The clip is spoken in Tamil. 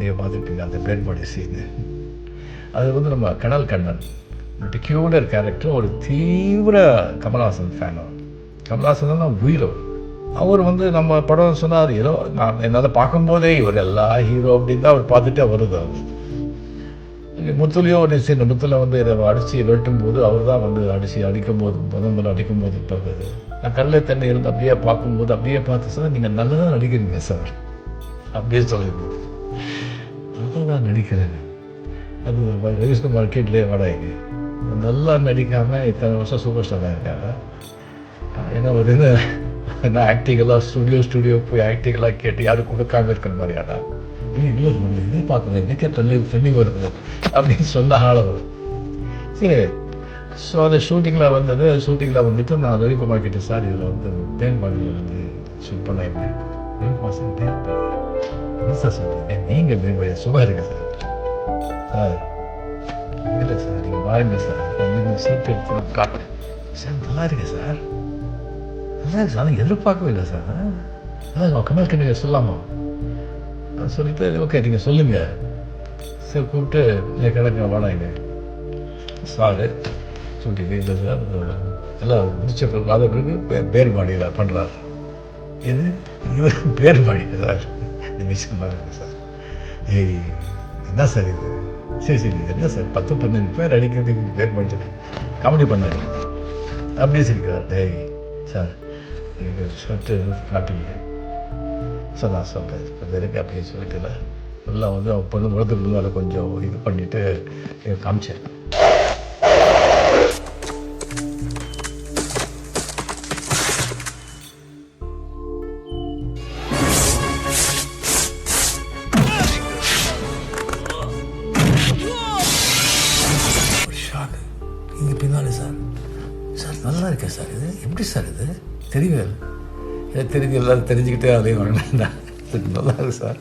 நீங்கள் பார்த்துருப்பீங்க அந்த டெட் பாடி சீனு. அது வந்து நம்ம கனல் கண்ணன் பெக்யூலர் கேரக்டர், ஒரு தீவிர கமல்ஹாசன் ஃபேன். கமல்ஹாசன் தான் உயிரோ. அவர் வந்து நம்ம படம் சொன்னார், ஏதோ நான் என்னால் பார்க்கும்போதே இவர் எல்லா ஹீரோ அப்படின்னு தான் அவர் பார்த்துட்டே வருது. அவர் முத்துலையோ ஒரு சீன், முத்துல வந்து இதை அடித்து வெட்டும் போது அவர் தான் வந்து அடிக்கும்போது முதல்ல அடிக்கும்போது பார்த்தது. நான் கல்லை தண்ணி இருந்து அப்படியே பார்க்கும்போது அப்படியே பார்த்து சார் நீங்கள் நல்லா தான் நடிக்கிறீங்க சார் அப்படியே சொல்லியிருந்தேன். நல்லா தான் நடிக்கிறேன். அது ரவிஸ்குமார் கேட்லேயே வாடகைக்கு நல்லா நடிக்காமல் இத்தனை வருஷம் சூப்பர் ஸ்டாராக இருக்காங்க. ஏன்னா ஒரு இது நான் ஆக்டிங்கெல்லாம் ஸ்டுடியோ போய் ஆக்டிங்கெல்லாம் கேட்டு யாரும் கொடுக்காம இருக்கிற மாதிரியாடா இல்லை இதே பார்க்குறேன் எனக்கே தண்ணி வருது அப்படின்னு சொன்ன ஆள் வரும். சரி, ஸோ அந்த ஷூட்டிங்கில் வந்தது. ஷூட்டிங்கில் வந்துட்டு நான் ரவிக்குமார் கிட்டே சார் இதில் வந்து தேன் பாடியில் வந்து ஷூட் பண்ணியிருந்தேன். மாதம் என்ன சார் சொல்கிறீங்க? நீங்கள் தேன் சும்மா இருக்கு சார். சார் இல்லை சார் நீங்கள் வாங்க சார், நீங்கள் சீட் எடுத்து காட்டுறேன் சார். நல்லா இருக்கு சார், நல்லா இருக்கு சார். ஆனால் எதிர்பார்க்கவே இல்லை சார். அதான் கமல் கண்ணு சொல்லாமா சொல்லிட்டு ஓகே நீங்கள் சொல்லுங்கள் சரி கூப்பிட்டு என் கிடக்க வாடாங்க சார் சொல்லிட்டு இல்லை சார் எல்லாம் முடிச்ச அதை பிறகு பேர்பாடியில் பண்ணுறாரு. இது இவர் பேர்பாடியில் சார் இந்த விஷயம் பாருங்க சார். ஏய் என்ன சார் இது? சரி என்ன சார் 10-15 பேர் அடிக்கிறதுக்கு பேர்பாடி காமெடி பண்ணாரு அப்படியே சிரிக்கிறார். டேய் சார் நீங்கள் சொல்லிட்டு காட்டுங்க சார். நான் சொல்கிறேன் வெறுக்க அப்படின்னு சொல்லிட்டுல எல்லாம் வந்து அவன் பொண்ணு முகத்துக்கு முன்னால் கொஞ்சம் இது பண்ணிவிட்டு காமிச்சேன். இங்கே பின்னாலே சார் நல்லா இருக்கேன் சார். இது எப்படி சார் இது தெரியவே இல்லை. தெரிஞ்சு எல்லோரும் தெரிஞ்சுக்கிட்டே அதையும் வாங்கினா நல்லா இருக்கு சார்.